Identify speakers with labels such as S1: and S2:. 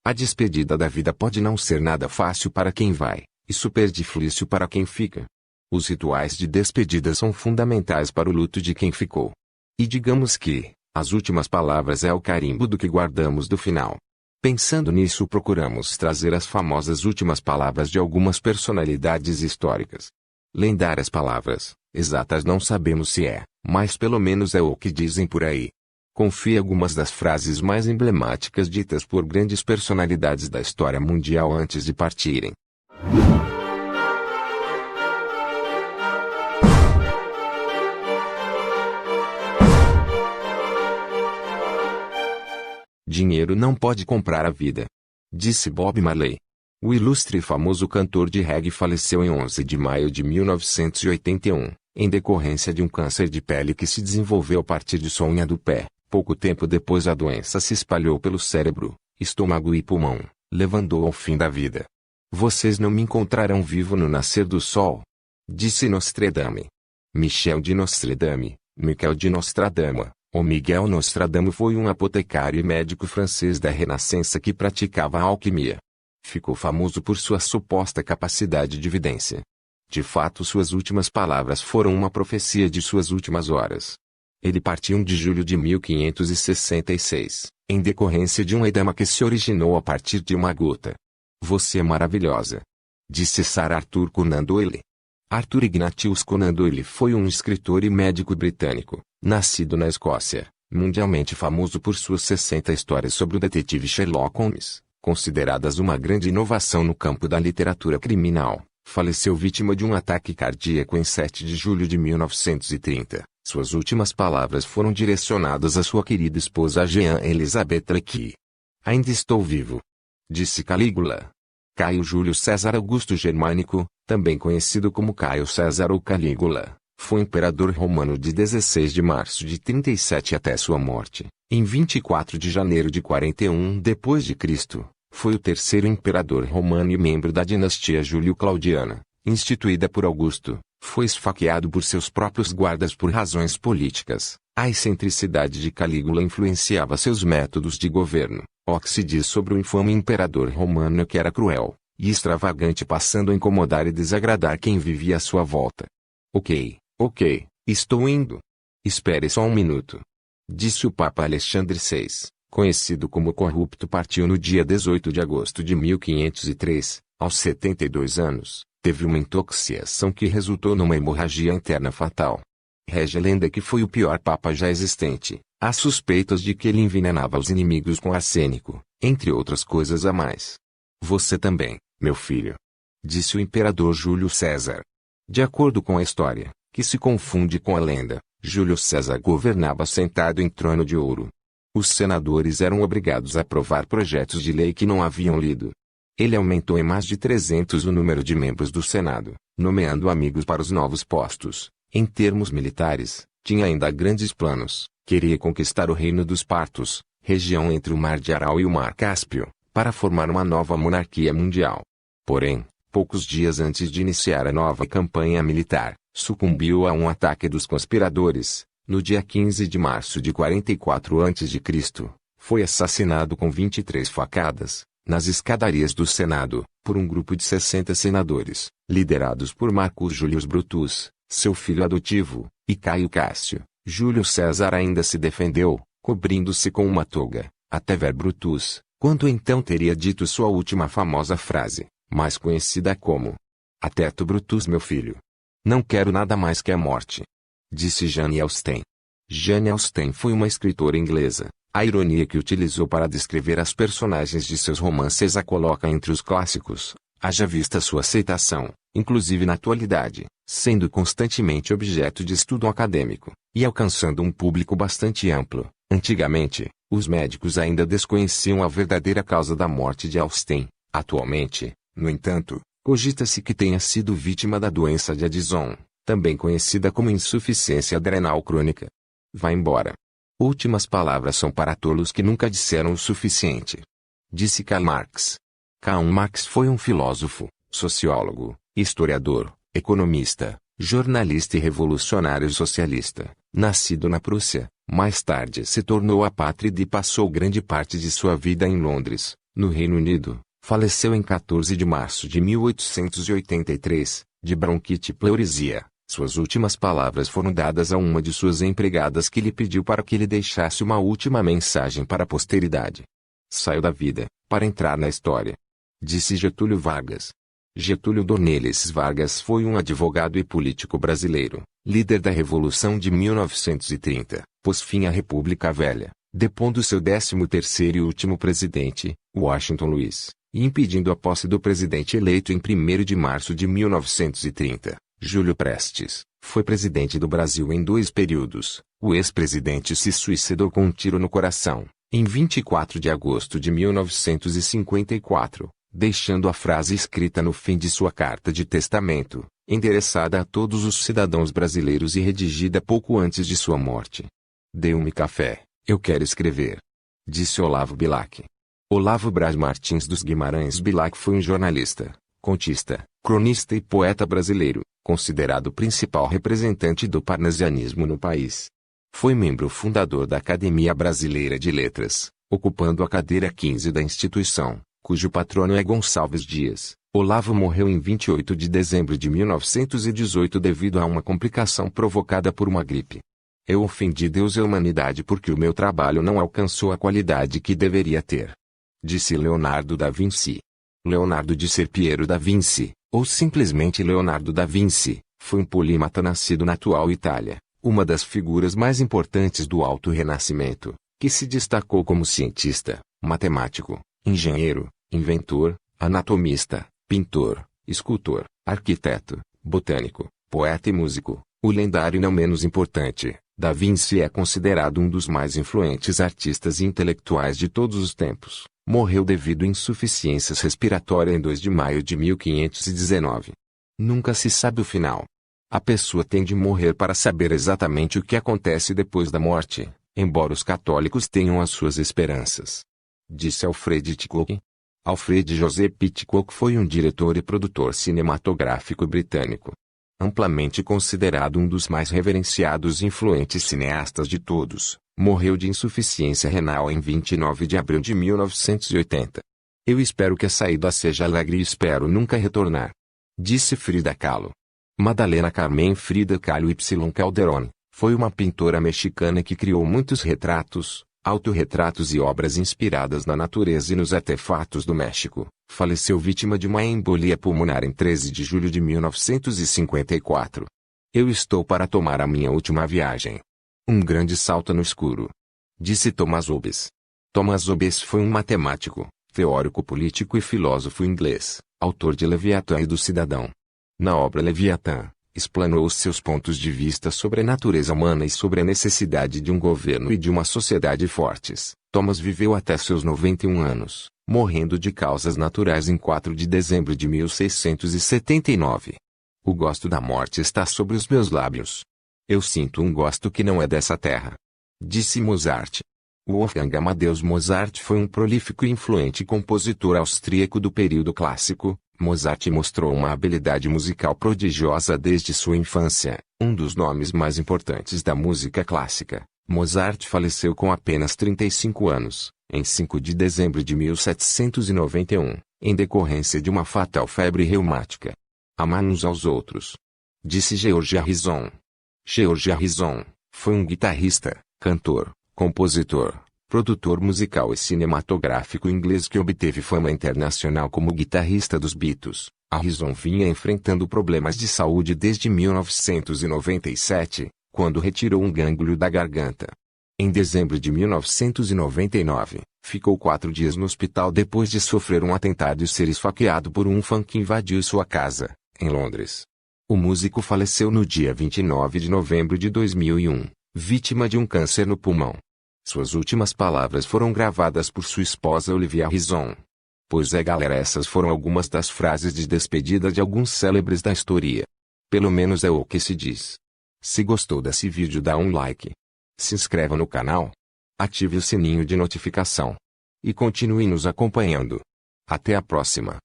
S1: A despedida da vida pode não ser nada fácil para quem vai, e super difícil para quem fica. Os rituais de despedida são fundamentais para o luto de quem ficou. E digamos que, as últimas palavras é o carimbo do que guardamos do final. Pensando nisso, procuramos trazer as famosas últimas palavras de algumas personalidades históricas. Lendárias palavras, exatas não sabemos se é, mas pelo menos é o que dizem por aí. Confie algumas das frases mais emblemáticas ditas por grandes personalidades da história mundial antes de partirem. Dinheiro não pode comprar a vida, disse Bob Marley. O ilustre e famoso cantor de reggae faleceu em 11 de maio de 1981, em decorrência de um câncer de pele que se desenvolveu a partir de sua unha do pé. Pouco tempo depois a doença se espalhou pelo cérebro, estômago e pulmão, levando-o ao fim da vida. Vocês não me encontrarão vivo no nascer do sol, disse Nostradame. Michel de Nostradame, Michel de Nostradama, ou Miguel Nostradamus foi um apotecário e médico francês da Renascença que praticava a alquimia. Ficou famoso por sua suposta capacidade de vidência. De fato, suas últimas palavras foram uma profecia de suas últimas horas. Ele partiu 1 de julho de 1566, em decorrência de um edema que se originou a partir de uma gota. Você é maravilhosa, disse Sir Arthur Conan Doyle. Arthur Ignatius Conan Doyle foi um escritor e médico britânico, nascido na Escócia, mundialmente famoso por suas 60 histórias sobre o detetive Sherlock Holmes, consideradas uma grande inovação no campo da literatura criminal. Faleceu vítima de um ataque cardíaco em 7 de julho de 1930. Suas últimas palavras foram direcionadas à sua querida esposa Jean Elizabeth Lecky. Ainda estou vivo, disse Calígula. Caio Júlio César Augusto Germânico, também conhecido como Caio César ou Calígula, foi imperador romano de 16 de março de 37 até sua morte, em 24 de janeiro de 41 d.C. Foi o terceiro imperador romano e membro da dinastia Júlio-Claudiana, instituída por Augusto. Foi esfaqueado por seus próprios guardas por razões políticas. A excentricidade de Calígula influenciava seus métodos de governo. O que se diz sobre o infame imperador romano é que era cruel e extravagante, passando a incomodar e desagradar quem vivia à sua volta. Ok, estou indo. Espere só um minuto, disse o Papa Alexandre VI, conhecido como corrupto. Partiu no dia 18 de agosto de 1503, aos 72 anos. Teve uma intoxicação que resultou numa hemorragia interna fatal. Rege a lenda que foi o pior papa já existente. Há suspeitas de que ele envenenava os inimigos com arsênico, entre outras coisas a mais. Você também, meu filho, disse o imperador Júlio César. De acordo com a história, que se confunde com a lenda, Júlio César governava sentado em trono de ouro. Os senadores eram obrigados a aprovar projetos de lei que não haviam lido. Ele aumentou em mais de 300 o número de membros do Senado, nomeando amigos para os novos postos. Em termos militares, tinha ainda grandes planos. Queria conquistar o reino dos Partos, região entre o Mar de Aral e o Mar Cáspio, para formar uma nova monarquia mundial. Porém, poucos dias antes de iniciar a nova campanha militar, sucumbiu a um ataque dos conspiradores. No dia 15 de março de 44 a.C., foi assassinado com 23 facadas, nas escadarias do Senado, por um grupo de 60 senadores, liderados por Marcus Julius Brutus, seu filho adotivo, e Caio Cássio. Júlio César ainda se defendeu, cobrindo-se com uma toga, até ver Brutus, quando então teria dito sua última famosa frase, mais conhecida como: "Até tu, Brutus, meu filho. Não quero nada mais que a morte", disse Jane Austen. Jane Austen foi uma escritora inglesa. A ironia que utilizou para descrever as personagens de seus romances a coloca entre os clássicos, haja vista sua aceitação, inclusive na atualidade, sendo constantemente objeto de estudo acadêmico, e alcançando um público bastante amplo. Antigamente, os médicos ainda desconheciam a verdadeira causa da morte de Austen. Atualmente, no entanto, cogita-se que tenha sido vítima da doença de Addison, também conhecida como insuficiência adrenal crônica. Vá embora. Últimas palavras são para tolos que nunca disseram o suficiente, disse Karl Marx. Karl Marx foi um filósofo, sociólogo, historiador, economista, jornalista e revolucionário socialista, nascido na Prússia. Mais tarde se tornou apátrida e passou grande parte de sua vida em Londres, No Reino Unido, faleceu em 14 de março de 1883, de bronquite e pleuresia. Suas últimas palavras foram dadas a uma de suas empregadas que lhe pediu para que lhe deixasse uma última mensagem para a posteridade. Saiu da vida, para entrar na história. Disse Getúlio Vargas. Getúlio Dornelles Vargas foi um advogado e político brasileiro, líder da Revolução de 1930, pôs fim à República Velha, depondo seu 13º e último presidente, Washington Luiz, e impedindo a posse do presidente eleito em 1º de março de 1930, Júlio Prestes. Foi presidente do Brasil em 2 períodos. O ex-presidente se suicidou com um tiro no coração, em 24 de agosto de 1954. Deixando a frase escrita no fim de sua carta de testamento, endereçada a todos os cidadãos brasileiros e redigida pouco antes de sua morte. Dê-me café, eu quero escrever. Disse Olavo Bilac. Olavo Braz Martins dos Guimarães Bilac foi um jornalista, contista, cronista e poeta brasileiro, considerado o principal representante do parnasianismo no país. Foi membro fundador da Academia Brasileira de Letras, ocupando a cadeira 15 da instituição, cujo patrono é Gonçalves Dias. Olavo morreu em 28 de dezembro de 1918 devido a uma complicação provocada por uma gripe. Eu ofendi Deus e a humanidade porque o meu trabalho não alcançou a qualidade que deveria ter. Disse Leonardo da Vinci. Leonardo de Serpiero da Vinci, ou simplesmente Leonardo da Vinci, foi um polímata nascido na atual Itália, uma das figuras mais importantes do Alto Renascimento, que se destacou como cientista, matemático, engenheiro, inventor, anatomista, pintor, escultor, arquiteto, botânico, poeta e músico. O lendário e não menos importante, Da Vinci é considerado um dos mais influentes artistas e intelectuais de todos os tempos. Morreu devido a insuficiências respiratórias em 2 de maio de 1519. Nunca se sabe o final. A pessoa tem de morrer para saber exatamente o que acontece depois da morte, embora os católicos tenham as suas esperanças. Disse Alfred Hitchcock. Alfred Joseph Hitchcock foi um diretor e produtor cinematográfico britânico. Amplamente considerado um dos mais reverenciados e influentes cineastas de todos, morreu de insuficiência renal em 29 de abril de 1980. Eu espero que a saída seja alegre e espero nunca retornar. Disse Frida Kahlo. Madalena Carmen Frida Kahlo Y. Calderón, foi uma pintora mexicana que criou muitos retratos, autorretratos e obras inspiradas na natureza e nos artefatos do México. Faleceu vítima de uma embolia pulmonar em 13 de julho de 1954. Eu estou para tomar a minha última viagem. Um grande salto no escuro. Disse Thomas Hobbes. Thomas Hobbes foi um matemático, teórico político e filósofo inglês, autor de Leviatã e do Cidadão. Na obra Leviatã, explanou os seus pontos de vista sobre a natureza humana e sobre a necessidade de um governo e de uma sociedade fortes. Thomas viveu até seus 91 anos, morrendo de causas naturais em 4 de dezembro de 1679. O gosto da morte está sobre os meus lábios. Eu sinto um gosto que não é dessa terra. Disse Mozart. Wolfgang Amadeus Mozart foi um prolífico e influente compositor austríaco do período clássico. Mozart mostrou uma habilidade musical prodigiosa desde sua infância, um dos nomes mais importantes da música clássica. Mozart faleceu com apenas 35 anos, em 5 de dezembro de 1791, em decorrência de uma fatal febre reumática. Amar uns aos outros. Disse George Harrison. George Harrison foi um guitarrista, cantor, compositor, produtor musical e cinematográfico inglês que obteve fama internacional como guitarrista dos Beatles. Harrison vinha enfrentando problemas de saúde desde 1997, quando retirou um gânglio da garganta. Em dezembro de 1999, ficou 4 dias no hospital depois de sofrer um atentado e ser esfaqueado por um fã que invadiu sua casa, em Londres. O músico faleceu no dia 29 de novembro de 2001, vítima de um câncer no pulmão. Suas últimas palavras foram gravadas por sua esposa Olivia Harrison. Pois é, galera, essas foram algumas das frases de despedida de alguns célebres da história. Pelo menos é o que se diz. Se gostou desse vídeo, dá um like. Se inscreva no canal. Ative o sininho de notificação. E continue nos acompanhando. Até a próxima.